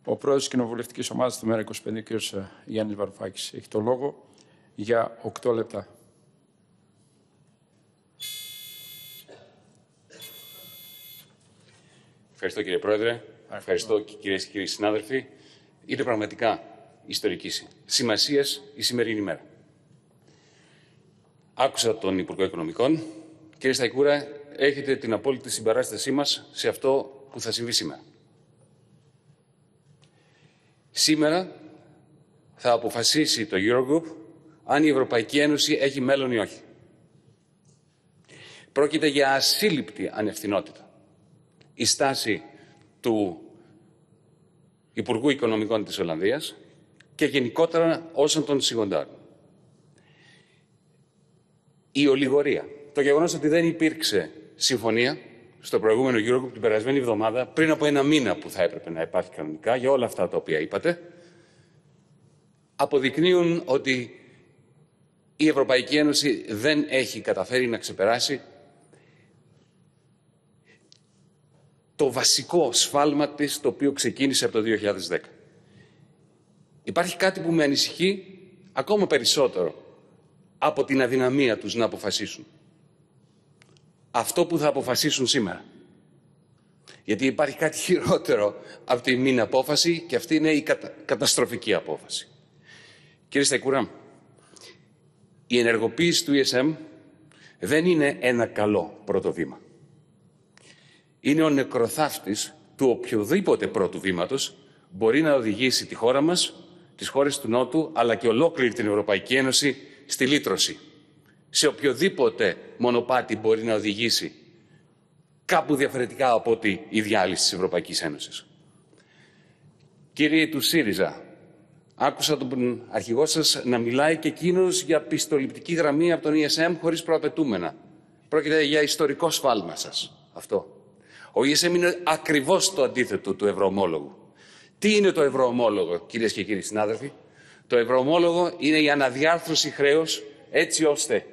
Ο πρόεδρος της Κοινοβουλευτικής Ομάδας του ΜΕΡΑ25, κ. Γιάννης Βαρουφάκης, έχει το λόγο για 8 λεπτά. Ευχαριστώ, κύριε Πρόεδρε. Ευχαριστώ, κυρίες και κύριοι συνάδελφοι. Είναι πραγματικά ιστορική σημασίας η σημερινή ημέρα. Άκουσα τον Υπουργό Οικονομικών. Κύριε Σταϊκούρα, έχετε την απόλυτη συμπαράστασή μας σε αυτό που θα συμβεί σήμερα. Σήμερα θα αποφασίσει το Eurogroup αν η Ευρωπαϊκή Ένωση έχει μέλλον ή όχι. Πρόκειται για ασύλληπτη ανευθυνότητα. Η στάση του Υπουργού Οικονομικών της Ολλανδίας και γενικότερα όσων τον σιγοντάρουν. Η ολιγορία, το γεγονός ότι δεν υπήρξε συμφωνία στο προηγούμενο Eurogroup την περασμένη εβδομάδα, πριν από ένα μήνα που θα έπρεπε να υπάρχει κανονικά, για όλα αυτά τα οποία είπατε, αποδεικνύουν ότι η Ευρωπαϊκή Ένωση δεν έχει καταφέρει να ξεπεράσει το βασικό σφάλμα της, το οποίο ξεκίνησε από το 2010. Υπάρχει κάτι που με ανησυχεί ακόμα περισσότερο από την αδυναμία τους να αποφασίσουν. Αυτό που θα αποφασίσουν σήμερα. Γιατί υπάρχει κάτι χειρότερο από τη μην απόφαση και αυτή είναι η καταστροφική απόφαση. Κύριε Σταϊκούρα, η ενεργοποίηση του ESM δεν είναι ένα καλό πρώτο βήμα. Είναι ο νεκροθάφτης του οποιοδήποτε πρώτου βήματος μπορεί να οδηγήσει τη χώρα μας, τις χώρες του Νότου, αλλά και ολόκληρη την Ευρωπαϊκή Ένωση στη λύτρωση. Σε οποιοδήποτε μονοπάτι μπορεί να οδηγήσει κάπου διαφορετικά από ότι η διάλυση της Ευρωπαϊκής Ένωσης. Κύριοι του ΣΥΡΙΖΑ, άκουσα τον αρχηγό σας να μιλάει και εκείνος για πιστοληπτική γραμμή από τον ESM χωρίς προαπαιτούμενα. Πρόκειται για ιστορικό σφάλμα σας αυτό. Ο ESM είναι ακριβώς το αντίθετο του ευρωομόλογου. Τι είναι το ευρωομόλογο, κυρίες και κύριοι συνάδελφοι? Το ευρωομόλογο είναι η αναδιάρθρωση χρέους έτσι ώστε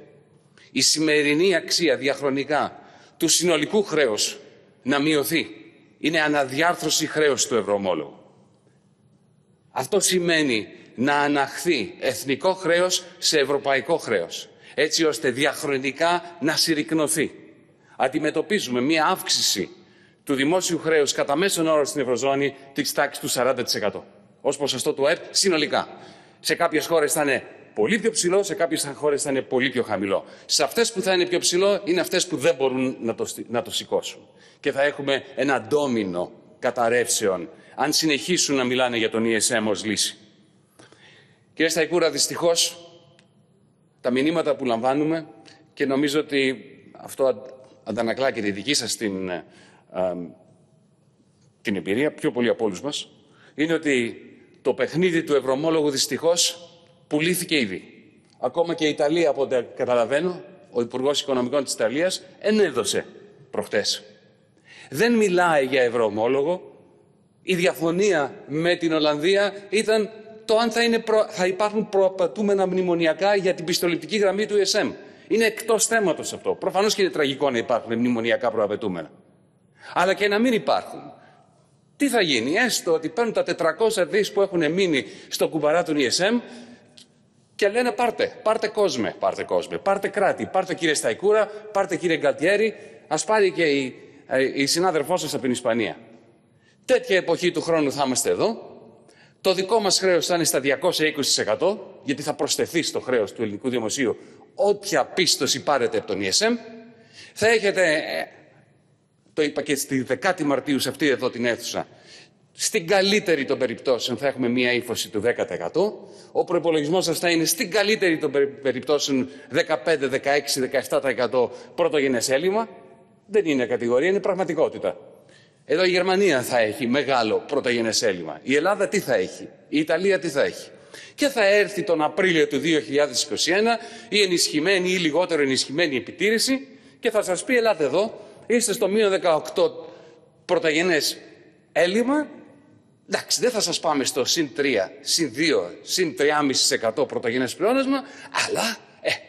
η σημερινή αξία διαχρονικά του συνολικού χρέους να μειωθεί. Είναι αναδιάρθρωση χρέους του ευρωομόλογου. Αυτό σημαίνει να αναχθεί εθνικό χρέος σε ευρωπαϊκό χρέος, έτσι ώστε διαχρονικά να συρρικνωθεί. Αντιμετωπίζουμε μία αύξηση του δημόσιου χρέους κατά μέσον όρο στην Ευρωζώνη της τάξης του 40% ως ποσοστό του ΑΕΠ συνολικά. Σε κάποιες χώρες θα είναι πολύ πιο ψηλό, σε κάποιες χώρες θα είναι πολύ πιο χαμηλό. Σε αυτές που θα είναι πιο ψηλό είναι αυτές που δεν μπορούν να το σηκώσουν. Και θα έχουμε ένα ντόμινο καταρρεύσεων αν συνεχίσουν να μιλάνε για τον ESM ως λύση. Κύριε Σταϊκούρα, δυστυχώς τα μηνύματα που λαμβάνουμε, και νομίζω ότι αυτό αντανακλά και τη δική σας την εμπειρία, πιο πολύ από όλους μας, είναι ότι το παιχνίδι του ευρωομόλογου δυστυχώς πουλήθηκε ήδη. Ακόμα και η Ιταλία, από ό,τι καταλαβαίνω, ο Υπουργός Οικονομικών της Ιταλίας ενέδωσε προχτές. Δεν μιλάει για ευρωομόλογο. Η διαφωνία με την Ολλανδία ήταν το αν θα υπάρχουν προαπαιτούμενα μνημονιακά για την πιστοληπτική γραμμή του ESM. Είναι εκτός θέματος αυτό. Προφανώς και είναι τραγικό να υπάρχουν μνημονιακά προαπαιτούμενα. Αλλά και να μην υπάρχουν. Τι θα γίνει? Έστω ότι παίρνουν τα 400 δις που έχουν μείνει στο κουμπαρά του ESM και λένε πάρτε κόσμε, πάρτε κράτη, πάρτε κύριε Σταϊκούρα, πάρτε κύριε Γκαλτιέρη, ας πάρει και η συνάδελφός σας από την Ισπανία. Τέτοια εποχή του χρόνου θα είμαστε εδώ. Το δικό μας χρέος θα είναι στα 220%, γιατί θα προσθεθεί στο χρέος του ελληνικού δημοσίου όποια πίστοση πάρετε από τον ESM. Θα έχετε, το είπα και στη 10η Μαρτίου σε αυτή εδώ την αίθουσα, στην καλύτερη των περιπτώσεων θα έχουμε μία ύφωση του 10%. Ο προϋπολογισμός σας θα είναι στην καλύτερη των περιπτώσεων 15, 16, 17% πρωτογενές έλλειμμα. Δεν είναι κατηγορία, είναι πραγματικότητα. Εδώ η Γερμανία θα έχει μεγάλο πρωτογενές έλλειμμα. Η Ελλάδα τι θα έχει? Η Ιταλία τι θα έχει? Και θα έρθει τον Απρίλιο του 2021 η ενισχυμένη ή λιγότερο ενισχυμένη επιτήρηση και θα σας πει ελάτε εδώ, είστε στο μείον 18 πρωτογενές έλλειμμα. Εντάξει, δεν θα σας πάμε στο συν 3, συν 2, συν 3,5% πρωτογενές πλεόνασμα, αλλά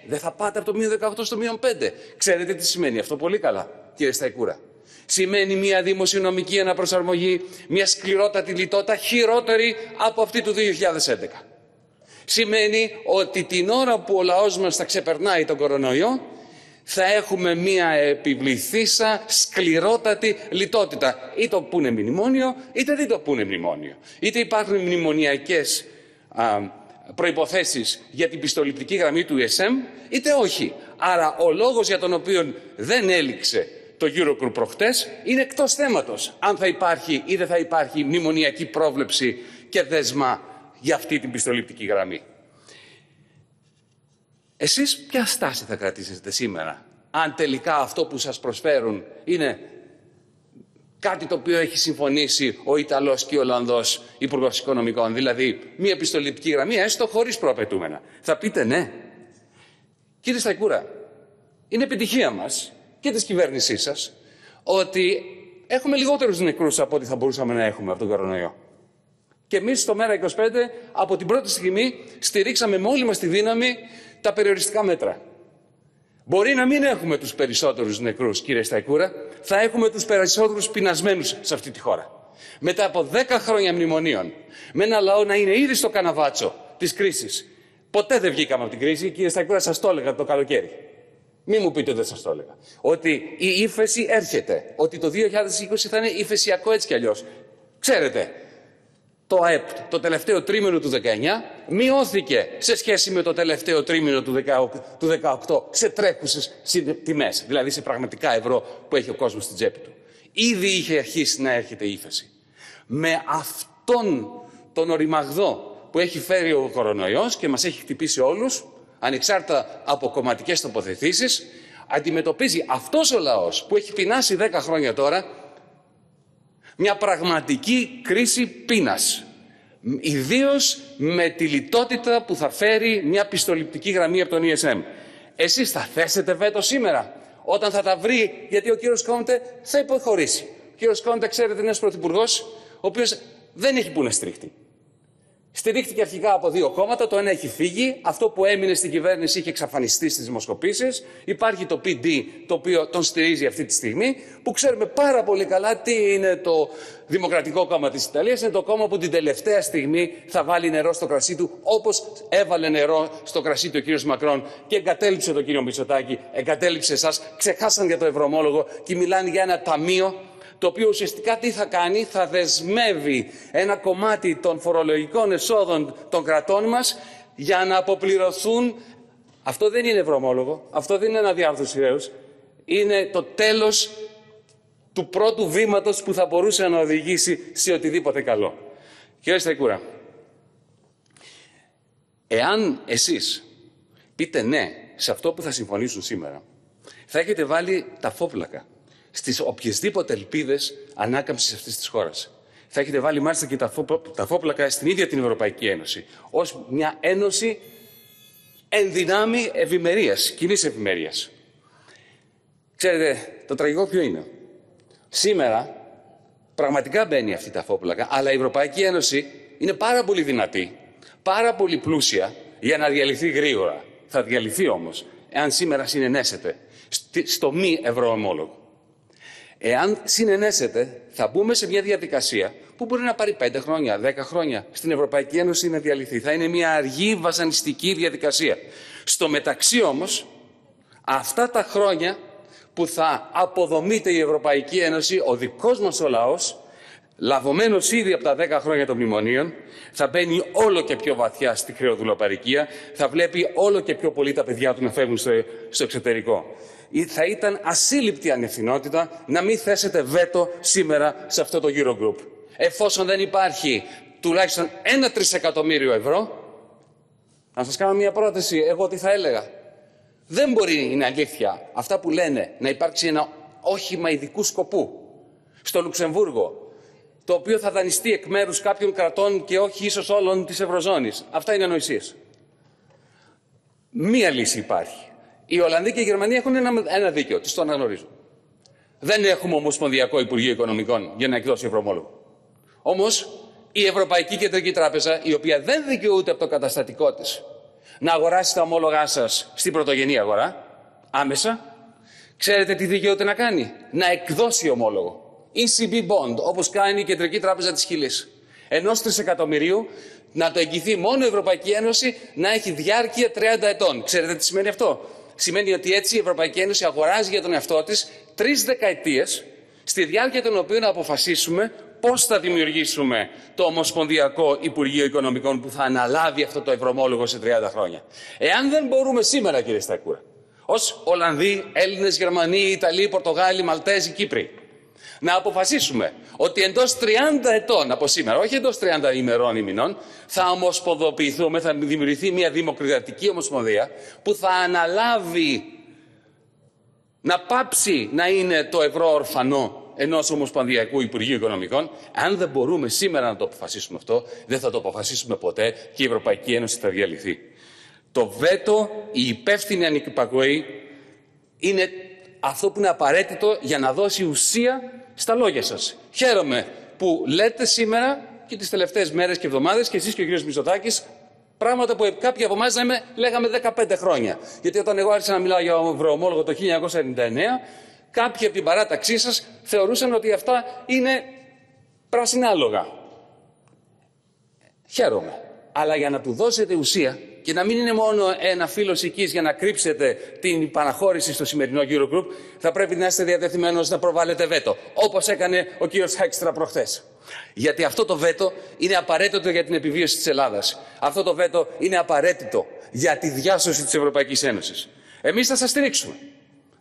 δεν θα πάτε από το μείον 18 στο μείον 5. Ξέρετε τι σημαίνει αυτό πολύ καλά, κύριε Σταϊκούρα? Σημαίνει μια δημοσιονομική αναπροσαρμογή, μια σκληρότατη λιτότητα χειρότερη από αυτή του 2011. Σημαίνει ότι την ώρα που ο λαός μας θα ξεπερνάει τον κορονοϊό, θα έχουμε μια επιβληθήσα σκληρότατη λιτότητα. Είτε το πούνε μνημόνιο, είτε δεν το πούνε μνημόνιο. Είτε υπάρχουν μνημονιακές προϋποθέσεις για την πιστοληπτική γραμμή του ESM, είτε όχι. Άρα ο λόγος για τον οποίο δεν έληξε το Eurogroup προχτές είναι εκτός θέματος. Αν θα υπάρχει ή δεν θα υπάρχει μνημονιακή πρόβλεψη και δέσμα για αυτή την πιστοληπτική γραμμή. Εσείς ποια στάση θα κρατήσετε σήμερα, αν τελικά αυτό που σας προσφέρουν είναι κάτι το οποίο έχει συμφωνήσει ο Ιταλός και ο Ολλανδός Υπουργός Οικονομικών, δηλαδή μια επιστοληπτική γραμμή, έστω χωρίς προαπαιτούμενα. Θα πείτε ναι. Κύριε Σταϊκούρα, είναι επιτυχία μας και της κυβέρνησής σας ότι έχουμε λιγότερους νεκρούς από ό,τι θα μπορούσαμε να έχουμε από τον κορονοϊό. Και εμείς στο ΜέΡΑ25 από την πρώτη στιγμή στηρίξαμε με όλη μας τη δύναμη τα περιοριστικά μέτρα. Μπορεί να μην έχουμε τους περισσότερους νεκρούς, κύριε Σταϊκούρα, θα έχουμε τους περισσότερους πεινασμένους σε αυτή τη χώρα. Μετά από 10 χρόνια μνημονίων, με ένα λαό να είναι ήδη στο καναβάτσο της κρίσης. Ποτέ δεν βγήκαμε από την κρίση, κύριε Σταϊκούρα, σας το έλεγα το καλοκαίρι. Μη μου πείτε ότι δεν σας το έλεγα. Ότι η ύφεση έρχεται, ότι το 2020 θα είναι υφεσιακό έτσι κι αλλιώς. Ξέρετε, το ΑΕΠ το τελευταίο τρίμηνο του 19 μειώθηκε σε σχέση με το τελευταίο τρίμηνο του 18 σε τρέχουσες τιμές, δηλαδή σε πραγματικά ευρώ που έχει ο κόσμος στην τσέπη του. Ήδη είχε αρχίσει να έρχεται η ύφεση. Με αυτόν τον οριμαγδό που έχει φέρει ο κορονοϊός και μας έχει χτυπήσει όλους, ανεξάρτητα από κομματικές τοποθετήσεις, αντιμετωπίζει αυτός ο λαός που έχει πεινάσει 10 χρόνια τώρα μια πραγματική κρίση πείνας. Ιδίως με τη λιτότητα που θα φέρει μια πιστοληπτική γραμμή από τον ESM. Εσείς θα θέσετε βέτο σήμερα, όταν θα τα βρει, γιατί ο κύριος Κόντε θα υποχωρήσει. Ο κύριος Κόντε, ξέρετε, είναι ένας πρωθυπουργός, ο οποίος δεν έχει που να στρίχτει. Στηρίχτηκε αρχικά από 2 κόμματα, το ένα έχει φύγει, αυτό που έμεινε στην κυβέρνηση είχε εξαφανιστεί στις δημοσκοπήσεις. Υπάρχει το PD, το οποίο τον στηρίζει αυτή τη στιγμή, που ξέρουμε πάρα πολύ καλά τι είναι το Δημοκρατικό Κόμμα της Ιταλίας. Είναι το κόμμα που την τελευταία στιγμή θα βάλει νερό στο κρασί του, όπως έβαλε νερό στο κρασί του ο κύριος Μακρόν και εγκατέλειψε τον κύριο Μητσοτάκη, εγκατέλειψε εσάς, ξεχάσαν για το ευρωομόλογο και μιλάνε για ένα ταμείο, το οποίο ουσιαστικά τι θα κάνει, θα δεσμεύει ένα κομμάτι των φορολογικών εσόδων των κρατών μας για να αποπληρωθούν. Αυτό δεν είναι ευρωομόλογο, αυτό δεν είναι αναδιάρθρωση χρέους, είναι το τέλος του πρώτου βήματος που θα μπορούσε να οδηγήσει σε οτιδήποτε καλό. Κύριε Σταϊκούρα, εάν εσείς πείτε ναι σε αυτό που θα συμφωνήσουν σήμερα, θα έχετε βάλει τα φόπλακα στις οποιασδήποτε ελπίδες ανάκαμψης αυτής της χώρας. Θα έχετε βάλει μάλιστα και τα φόπλακα στην ίδια την Ευρωπαϊκή Ένωση, ως μια ένωση εν δυνάμει ευημερίας, κοινής ευημερίας. Ξέρετε, το τραγικό ποιο είναι? Σήμερα πραγματικά μπαίνει αυτή τα φόπλακα, αλλά η Ευρωπαϊκή Ένωση είναι πάρα πολύ δυνατή, πάρα πολύ πλούσια για να διαλυθεί γρήγορα. Θα διαλυθεί όμως, εάν σήμερα συνενέσετε στο μη ευρωομόλογο. Εάν συνενέσετε, θα μπούμε σε μια διαδικασία που μπορεί να πάρει 5 χρόνια, 10 χρόνια στην Ευρωπαϊκή Ένωση να διαλυθεί. Θα είναι μια αργή βασανιστική διαδικασία. Στο μεταξύ όμως, αυτά τα χρόνια που θα αποδομείται η Ευρωπαϊκή Ένωση, ο δικός μας ο λαός, λαβωμένος ήδη από τα 10 χρόνια των μνημονίων, θα μπαίνει όλο και πιο βαθιά στη χρεοδουλοπαρικία, θα βλέπει όλο και πιο πολύ τα παιδιά του να φεύγουν στο εξωτερικό. Θα ήταν ασύλληπτη ανευθυνότητα να μην θέσετε βέτο σήμερα σε αυτό το Eurogroup. Εφόσον δεν υπάρχει τουλάχιστον 1 τρισεκατομμύριο ευρώ, να σας κάνω μια πρόταση, εγώ τι θα έλεγα. Δεν μπορεί, είναι αλήθεια, αυτά που λένε, να υπάρξει ένα όχημα ειδικού σκοπού στο Λουξεμβούργο, το οποίο θα δανειστεί εκ μέρους κάποιων κρατών και όχι ίσως όλων της Ευρωζώνης. Αυτά είναι ανοησίες. Μία λύση υπάρχει. Οι Ολλανδοί και οι Γερμανοί έχουν ένα δίκαιο, τις το αναγνωρίζω. Δεν έχουμε Ομοσπονδιακό Υπουργείο Οικονομικών για να εκδώσει ευρωομόλογο. Όμως η Ευρωπαϊκή Κεντρική Τράπεζα, η οποία δεν δικαιούται από το καταστατικό της να αγοράσει τα ομόλογά σας στην πρωτογενή αγορά, άμεσα, Ξέρετε τι δικαιούται να κάνει? Να εκδώσει ομόλογο. ECB bond, όπως κάνει η Κεντρική Τράπεζα της Χιλής. 1 τρισεκατομμυρίου να το εγγυηθεί μόνο η Ευρωπαϊκή Ένωση, να έχει διάρκεια 30 ετών. Ξέρετε τι σημαίνει αυτό? Σημαίνει ότι έτσι η Ευρωπαϊκή Ένωση αγοράζει για τον εαυτό της 3 δεκαετίες, στη διάρκεια των οποίων να αποφασίσουμε πώς θα δημιουργήσουμε το Ομοσπονδιακό Υπουργείο Οικονομικών που θα αναλάβει αυτό το ευρωομόλογο σε 30 χρόνια. Εάν δεν μπορούμε σήμερα, κύριε Σταϊκούρα, ως Ολλανδοί, Έλληνες, Γερμανοί, Ιταλοί, Πορτογάλοι, Μαλτέζοι, Κύπροι, να αποφασίσουμε ότι εντός 30 ετών από σήμερα, όχι εντός 30 ημερών ή μηνών, θα ομοσπονδοποιηθούμε, θα δημιουργηθεί μια δημοκρατική ομοσπονδία που θα αναλάβει να πάψει να είναι το ευρώ ορφανό ενός Ομοσπονδιακού Υπουργείου Οικονομικών. Αν δεν μπορούμε σήμερα να το αποφασίσουμε αυτό, δεν θα το αποφασίσουμε ποτέ και η Ευρωπαϊκή Ένωση θα διαλυθεί. Το βέτο, η υπεύθυνη ανυπακοή είναι αυτό που είναι απαραίτητο για να δώσει ουσία στα λόγια σας. Χαίρομαι που λέτε σήμερα και τις τελευταίες μέρες και εβδομάδες και εσείς και ο κ. Μητσοτάκης πράγματα που κάποιοι από εμάς λέγαμε 15 χρόνια. Γιατί όταν εγώ άρχισα να μιλάω για ευρωομόλογο το 1999, κάποιοι από την παράταξή σας θεωρούσαν ότι αυτά είναι πράσινα άλογα. Χαίρομαι. Αλλά για να του δώσετε ουσία και να μην είναι μόνο ένα φύλλος οικής για να κρύψετε την παραχώρηση στο σημερινό Eurogroup, θα πρέπει να είστε διατεθειμένος να προβάλλετε βέτο, όπως έκανε ο κύριος Χέκστρα προχθές. Γιατί αυτό το βέτο είναι απαραίτητο για την επιβίωση της Ελλάδας. Αυτό το βέτο είναι απαραίτητο για τη διάσωση της Ευρωπαϊκής Ένωσης. Εμείς θα σας στηρίξουμε.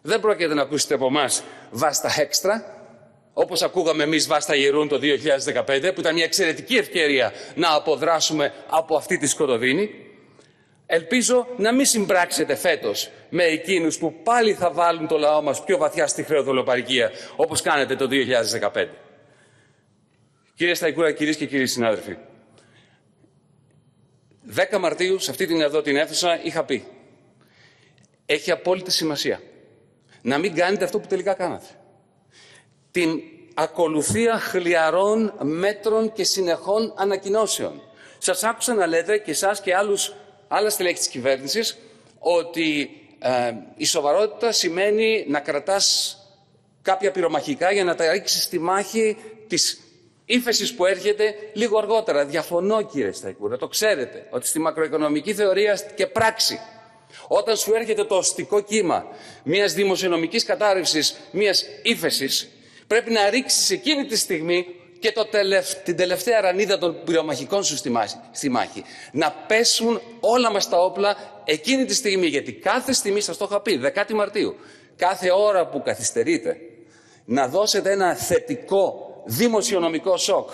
Δεν πρόκειται να ακούσετε από εμάς βάστα Χέκστρα, όπως ακούγαμε εμείς βάστα Γερούν το 2015, που ήταν μια εξαιρετική ευκαιρία να αποδράσουμε από αυτή τη σκοτωδίνη. Ελπίζω να μην συμπράξετε φέτος με εκείνους που πάλι θα βάλουν το λαό μας πιο βαθιά στη χρεοδολοπαρικία, όπως κάνετε το 2015. Κύριε Σταϊκούρα, κυρίες και κύριοι συνάδελφοι, 10 Μαρτίου, σε αυτή την αίθουσα, είχα πει: έχει απόλυτη σημασία να μην κάνετε αυτό που τελικά κάνατε. Την ακολουθία χλιαρών μέτρων και συνεχών ανακοινώσεων. Σας άκουσα να λέτε και εσάς και άλλα στελέχη της κυβέρνησης ότι η σοβαρότητα σημαίνει να κρατάς κάποια πυρομαχικά για να τα ρίξεις στη μάχη της ύφεσης που έρχεται λίγο αργότερα. Διαφωνώ, κύριε Σταϊκούρα, το ξέρετε, ότι στη μακροοικονομική θεωρία και πράξη, όταν σου έρχεται το οστικό κύμα μιας δημοσιονομικής κατάρρευσης, μιας ύφεσης, πρέπει να ρίξεις εκείνη τη στιγμή και την τελευταία ρανίδα των πυρομαχικών σου στη μάχη. Να πέσουν όλα μας τα όπλα εκείνη τη στιγμή, γιατί κάθε στιγμή, σας το είχα πει, 10 Μαρτίου, κάθε ώρα που καθυστερείτε, να δώσετε ένα θετικό δημοσιονομικό σοκ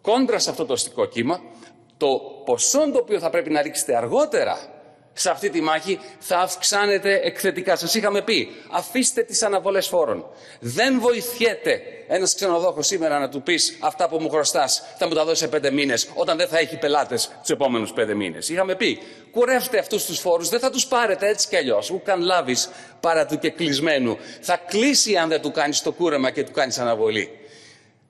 κόντρα σε αυτό το οστικό κύμα, το ποσό το οποίο θα πρέπει να ρίξετε αργότερα σε αυτή τη μάχη θα αυξάνεται εκθετικά. Σας είχαμε πει, αφήστε τις αναβολές φόρων. Δεν βοηθιέται ένας ξενοδόχος σήμερα να του πεις αυτά που μου χρωστάς θα μου τα δώσει σε 5 μήνες, όταν δεν θα έχει πελάτες τους επόμενους 5 μήνες. Είχαμε πει, κουρεύτε αυτούς τους φόρους, δεν θα τους πάρετε έτσι κι αλλιώς. Ουκαν λάβεις παρά του κεκλεισμένου. Θα κλείσει αν δεν του κάνεις το κούρεμα και του κάνεις αναβολή.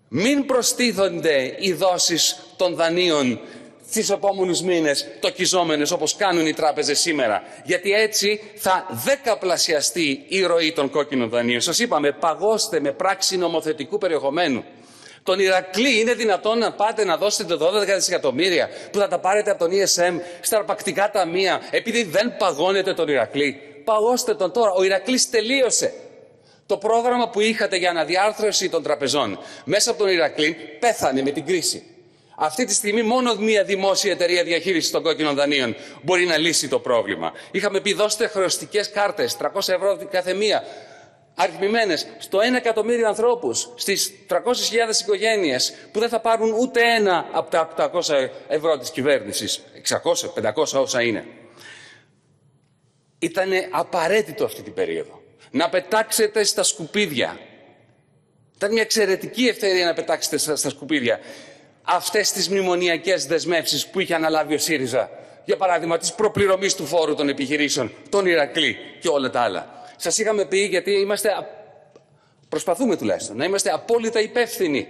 Μην προστίθονται οι δόσεις των δανείων στις επόμενους μήνες τοκιζόμενες όπως κάνουν οι τράπεζες σήμερα. Γιατί έτσι θα δεκαπλασιαστεί η ροή των κόκκινων δανείων. Σας είπαμε, παγώστε με πράξη νομοθετικού περιεχομένου. Τον Ηρακλή είναι δυνατόν να πάτε να δώσετε 12 δισεκατομμύρια που θα τα πάρετε από τον ESM στα αρπακτικά ταμεία επειδή δεν παγώνετε τον Ηρακλή? Παγώστε τον τώρα. Ο Ηρακλής τελείωσε. Το πρόγραμμα που είχατε για αναδιάρθρωση των τραπεζών μέσα από τον Ηρακλή πέθανε με την κρίση. Αυτή τη στιγμή μόνο μια δημόσια εταιρεία διαχείρισης των κόκκινων δανείων μπορεί να λύσει το πρόβλημα. Είχαμε πει, δώστε χρεωστικές κάρτες, 300 ευρώ κάθε μία, αριθμημένες, στο 1 εκατομμύριο ανθρώπους, στις 300.000 οικογένειες που δεν θα πάρουν ούτε ένα από τα 800 ευρώ της κυβέρνησης, 600, 500 όσα είναι. Ήτανε απαραίτητο αυτή την περίοδο να πετάξετε στα σκουπίδια. Ήταν μια εξαιρετική ευκαιρία να πετάξετε στα σκουπίδια αυτές τις μνημονιακές δεσμεύσεις που είχε αναλάβει ο ΣΥΡΙΖΑ. Για παράδειγμα, της προπληρωμής του φόρου των επιχειρήσεων, τον Ηρακλή και όλα τα άλλα. Σας είχαμε πει, γιατί προσπαθούμε τουλάχιστον να είμαστε απόλυτα υπεύθυνοι.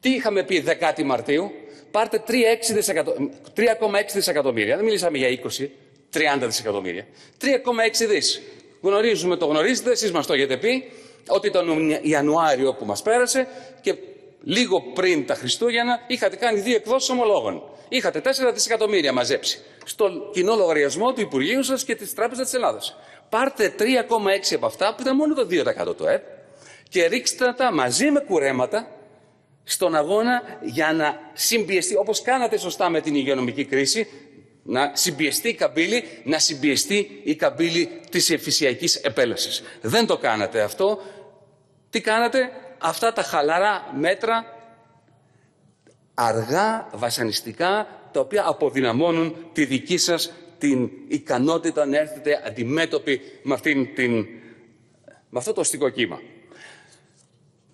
Τι είχαμε πει 10 Μαρτίου? Πάρτε 3,6 δισεκατομμύρια. Δεν μιλήσαμε για 20, 30 δισεκατομμύρια. 3,6 δις. Γνωρίζουμε, το γνωρίζετε, εσείς μας το έχετε πει, ότι τον Ιανουάριο που μας πέρασε και λίγο πριν τα Χριστούγεννα είχατε κάνει 2 εκδόσεις ομολόγων. Είχατε 4 δισεκατομμύρια μαζέψει στο κοινό λογαριασμό του Υπουργείου σας και της Τράπεζας της Ελλάδας. Πάρτε 3,6 από αυτά, που ήταν μόνο το 2% του ΕΠ, και ρίξτε τα μαζί με κουρέματα στον αγώνα για να συμπιεστεί, όπως κάνατε σωστά με την υγειονομική κρίση, να συμπιεστεί η καμπύλη, να συμπιεστεί η καμπύλη της εφησιακής επέλασης. Δεν το κάνατε αυτό. Τι κάνατε? Αυτά τα χαλαρά μέτρα, αργά, βασανιστικά, τα οποία αποδυναμώνουν τη δική σας την ικανότητα να έρθετε αντιμέτωποι με, με αυτό το οστικό κύμα.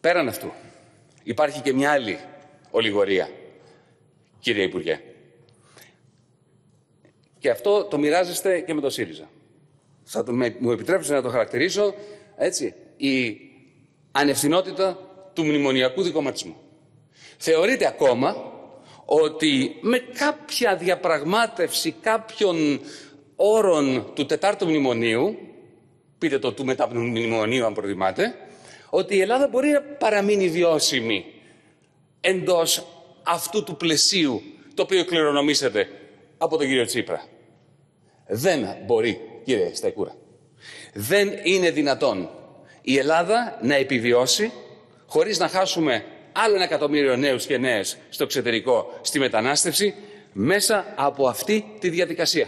Πέραν αυτού, υπάρχει και μια άλλη ολιγορία, κύριε Υπουργέ. Και αυτό το μοιράζεστε και με το ΣΥΡΙΖΑ. Μου επιτρέψετε να το χαρακτηρίσω έτσι, η ανευθυνότητα του μνημονιακού δικομματισμού. Θεωρείτε ακόμα ότι με κάποια διαπραγμάτευση κάποιων όρων του 4ου μνημονίου, πείτε το του μεταμνημονίου αν προτιμάτε, ότι η Ελλάδα μπορεί να παραμείνει βιώσιμη εντός αυτού του πλαισίου το οποίο κληρονομήσετε από τον κύριο Τσίπρα. Δεν μπορεί, κύριε Σταϊκούρα. Δεν είναι δυνατόν η Ελλάδα να επιβιώσει χωρίς να χάσουμε άλλο 1 εκατομμύριο νέους και νέες στο εξωτερικό στη μετανάστευση μέσα από αυτή τη διαδικασία.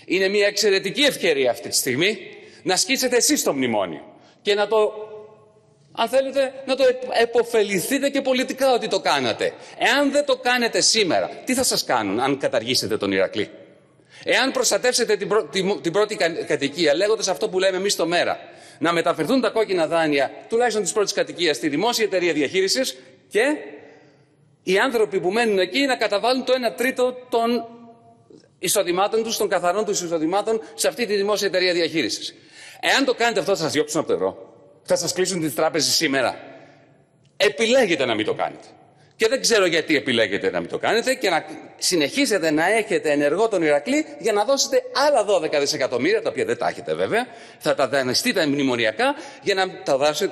Είναι μια εξαιρετική ευκαιρία αυτή τη στιγμή να σκίσετε εσείς το μνημόνιο και να το, αν θέλετε, να το επωφεληθείτε και πολιτικά ότι το κάνατε. Εάν δεν το κάνετε σήμερα, τι θα σας κάνουν αν καταργήσετε τον Ηρακλή? Εάν προστατεύσετε την πρώτη κατοικία, λέγοντας αυτό που λέμε εμείς στο ΜΕΡΑ, να μεταφερθούν τα κόκκινα δάνεια, τουλάχιστον της πρώτης κατοικίας, στη δημόσια εταιρεία διαχείρισης και οι άνθρωποι που μένουν εκεί να καταβάλουν το 1/3 των εισοδημάτων τους, των καθαρών τους εισοδημάτων, σε αυτή τη δημόσια εταιρεία διαχείρισης. Εάν το κάνετε αυτό, θα σας διώξουν από το ευρώ. Θα σας κλείσουν τις τράπεζες σήμερα. Επιλέγετε να μην το κάνετε. Και δεν ξέρω γιατί επιλέγετε να μην το κάνετε και να συνεχίσετε να έχετε ενεργό τον Ηρακλή για να δώσετε άλλα 12 δισεκατομμύρια, τα οποία δεν τα έχετε βέβαια, θα τα δανειστείτε μνημονιακά για να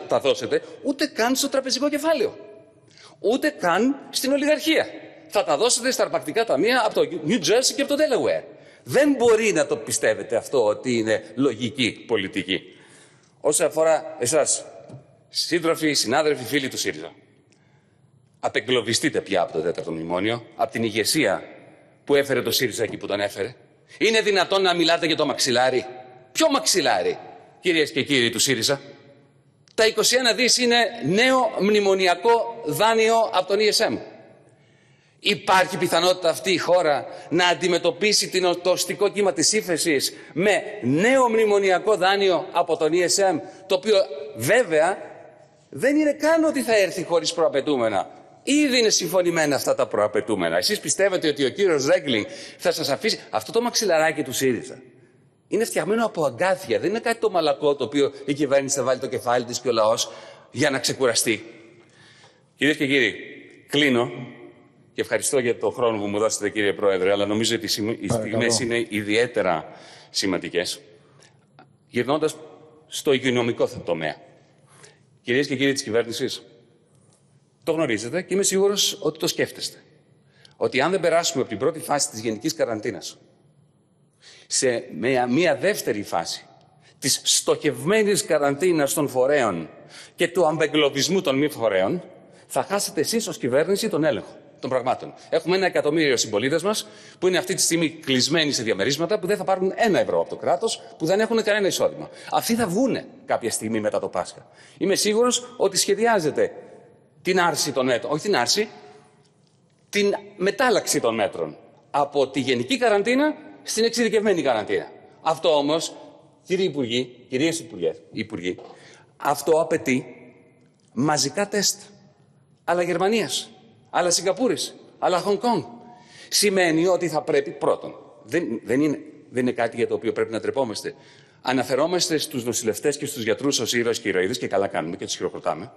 τα δώσετε ούτε καν στο τραπεζικό κεφάλαιο. Ούτε καν στην ολιγαρχία. Θα τα δώσετε στα αρπακτικά ταμεία από το New Jersey και από το Delaware. Δεν μπορεί να το πιστεύετε αυτό ότι είναι λογική πολιτική. Όσον αφορά εσάς, σύντροφοι, συνάδελφοι, φίλοι του ΣΥΡΙΖΑ, απεγκλωβιστείτε πια από το 4ο μνημόνιο, από την ηγεσία που έφερε το ΣΥΡΙΖΑ εκεί που τον έφερε. Είναι δυνατόν να μιλάτε για το μαξιλάρι? Ποιο μαξιλάρι, κυρίες και κύριοι του ΣΥΡΙΖΑ? Τα 21 δις είναι νέο μνημονιακό δάνειο από τον ESM. Υπάρχει πιθανότητα αυτή η χώρα να αντιμετωπίσει το οστικό κύμα της ύφεσης με νέο μνημονιακό δάνειο από τον ESM, το οποίο βέβαια δεν είναι καν ότι θα έρθει χωρίς προαπαιτούμενα. Ήδη είναι συμφωνημένα αυτά τα προαπαιτούμενα. Εσείς πιστεύετε ότι ο κύριος Ρέγκλινγκ θα σας αφήσει? Αυτό το μαξιλαράκι του ΣΥΡΙΖΑ είναι φτιαγμένο από αγκάθια. Δεν είναι κάτι το μαλακό το οποίο η κυβέρνηση θα βάλει το κεφάλι της και ο λαός για να ξεκουραστεί. Κυρίες και κύριοι, κλείνω και ευχαριστώ για το χρόνο που μου δώσετε, κύριε Πρόεδρε, αλλά νομίζω ότι οι στιγμές είναι ιδιαίτερα σημαντικές. Γυρνώντας στο υγειονομικό τομέα. Κυρίες και κύριοι της κυβέρνησης, το γνωρίζετε και είμαι σίγουρος ότι το σκέφτεστε. Ότι αν δεν περάσουμε από την πρώτη φάση της γενικής καραντίνας σε μια δεύτερη φάση της στοχευμένης καραντίνας των φορέων και του αμπεγκλωβισμού των μη φορέων, θα χάσετε εσείς ως κυβέρνηση τον έλεγχο των πραγμάτων. Έχουμε 1 εκατομμύριο συμπολίτες μας που είναι αυτή τη στιγμή κλεισμένοι σε διαμερίσματα, που δεν θα πάρουν 1 ευρώ από το κράτος, που δεν έχουν κανένα εισόδημα. Αυτοί θα βγούνε κάποια στιγμή μετά το Πάσχα. Είμαι σίγουρος ότι σχεδιάζετε την άρση των μέτρων, όχι την άρση, την μετάλλαξη των μέτρων από τη γενική καραντίνα στην εξειδικευμένη καραντίνα. Αυτό όμως, κύριοι Υπουργοί, κυρίες Υπουργοί, αυτό απαιτεί μαζικά τεστ. Αλλά Γερμανίας, αλλά Σιγκαπούρης, αλλά Χονγκ Κονγκ. Σημαίνει ότι θα πρέπει, πρώτον, δεν είναι κάτι για το οποίο πρέπει να τρεπόμαστε. Αναφερόμαστε στους νοσηλευτές και στους γιατρούς ως ήρωες και ηρωίδες και καλά κάνουμε και τους χειροκροτάμε,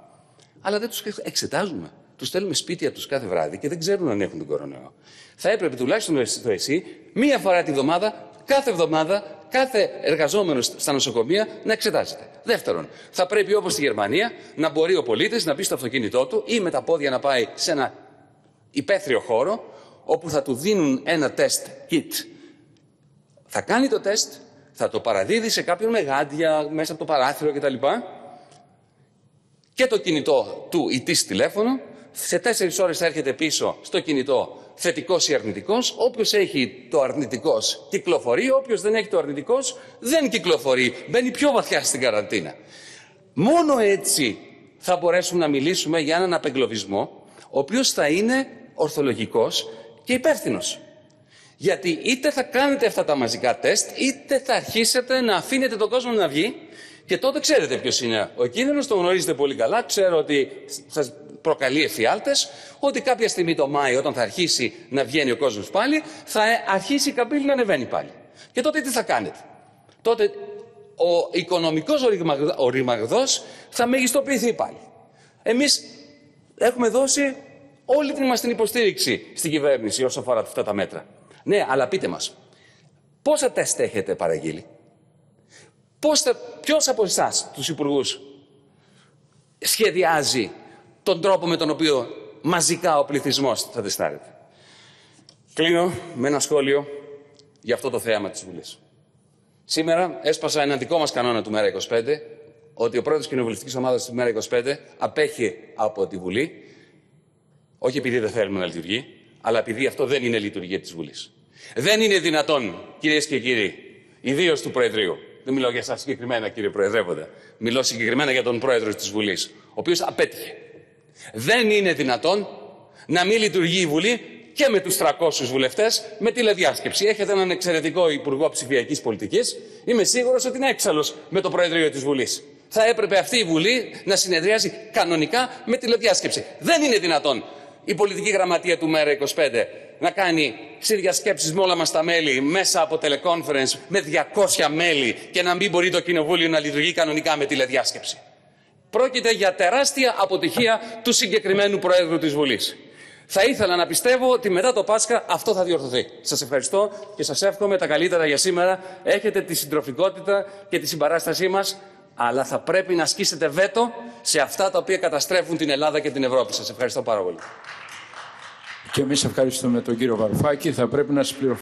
αλλά δεν τους εξετάζουμε. Τους στέλνουμε σπίτια τους κάθε βράδυ και δεν ξέρουν αν έχουν τον κορονοϊό. Θα έπρεπε τουλάχιστον το ΕΣΥ 1 φορά τη βδομάδα, κάθε εβδομάδα, κάθε εργαζόμενος στα νοσοκομεία να εξετάζεται. Δεύτερον, θα πρέπει όπως στη Γερμανία να μπορεί ο πολίτης να μπει στο αυτοκίνητό του ή με τα πόδια να πάει σε ένα υπαίθριο χώρο όπου θα του δίνουν ένα τεστ kit. Θα κάνει το τεστ, θα το παραδίδει σε κάποιον με γάντια μέσα από το παράθυρο κτλ. Και το κινητό του ή της τηλέφωνο, σε 4 ώρες θα έρχεται πίσω στο κινητό θετικός ή αρνητικός. Όποιος έχει το αρνητικός κυκλοφορεί, όποιος δεν έχει το αρνητικός δεν κυκλοφορεί. Μπαίνει πιο βαθιά στην καραντίνα. Μόνο έτσι θα μπορέσουμε να μιλήσουμε για έναν απεγκλωβισμό, ο οποίος θα είναι ορθολογικός και υπεύθυνος. Γιατί είτε θα κάνετε αυτά τα μαζικά τεστ, είτε θα αρχίσετε να αφήνετε τον κόσμο να βγει και τότε ξέρετε ποιος είναι ο κίνδυνος, το γνωρίζετε πολύ καλά. Ξέρω ότι σας προκαλεί εφιάλτες, ότι κάποια στιγμή το Μάη, όταν θα αρχίσει να βγαίνει ο κόσμος πάλι, θα αρχίσει η καμπύλη να ανεβαίνει πάλι. Και τότε τι θα κάνετε? Τότε ο οικονομικός οριμαγδός θα μεγιστοποιηθεί πάλι. Εμείς έχουμε δώσει όλη μας την υποστήριξη στην κυβέρνηση όσο αφορά αυτά τα μέτρα. Ναι, αλλά πείτε μας, πόσα τεστ έχετε παραγγείλει? Ποιος από εσάς, τους υπουργούς, σχεδιάζει τον τρόπο με τον οποίο μαζικά ο πληθυσμός θα τεστάρεται? Κλείνω με ένα σχόλιο για αυτό το θέαμα της Βουλής. Σήμερα έσπασα έναν δικό μας κανόνα του ΜΕΡΑ25, ότι ο πρόεδρος της κοινοβουλευτικής ομάδας του ΜΕΡΑ25 απέχει από τη Βουλή, όχι επειδή δεν θέλουμε να λειτουργεί, αλλά επειδή αυτό δεν είναι λειτουργία της Βουλής. Δεν είναι δυνατόν, κυρίες και κύριοι, ιδίως του Προεδρείου, δεν μιλάω για εσάς συγκεκριμένα, κύριε Προεδρεύοντα, μιλώ συγκεκριμένα για τον Πρόεδρο της Βουλής, ο οποίος απέτυχε. Δεν είναι δυνατόν να μην λειτουργεί η Βουλή και με τους 300 βουλευτές με τηλεδιάσκεψη. Έχετε έναν εξαιρετικό Υπουργό Ψηφιακής Πολιτικής. Είμαι σίγουρος ότι είναι έξαλλος με το Προεδρείο της Βουλής. Θα έπρεπε αυτή η Βουλή να συνεδριάζει κανονικά με τηλεδιάσκεψη. Δεν είναι δυνατόν η πολιτική γραμματεία του ΜΕΡΑ25 να κάνει συνδιασκέψεις με όλα μας τα μέλη μέσα από teleconference με 200 μέλη και να μην μπορεί το Κοινοβούλιο να λειτουργεί κανονικά με τηλεδιάσκεψη. Πρόκειται για τεράστια αποτυχία του συγκεκριμένου Προέδρου της Βουλής. Θα ήθελα να πιστεύω ότι μετά το Πάσχα αυτό θα διορθωθεί. Σας ευχαριστώ και σας εύχομαι τα καλύτερα για σήμερα. Έχετε τη συντροφικότητα και τη συμπαράστασή μας, αλλά θα πρέπει να ασκήσετε βέτο σε αυτά τα οποία καταστρέφουν την Ελλάδα και την Ευρώπη. Σας ευχαριστώ πάρα πολύ. Και εμείς ευχαριστούμε τον κύριο Βαρουφάκη. Θα πρέπει να σας πληροφορήσω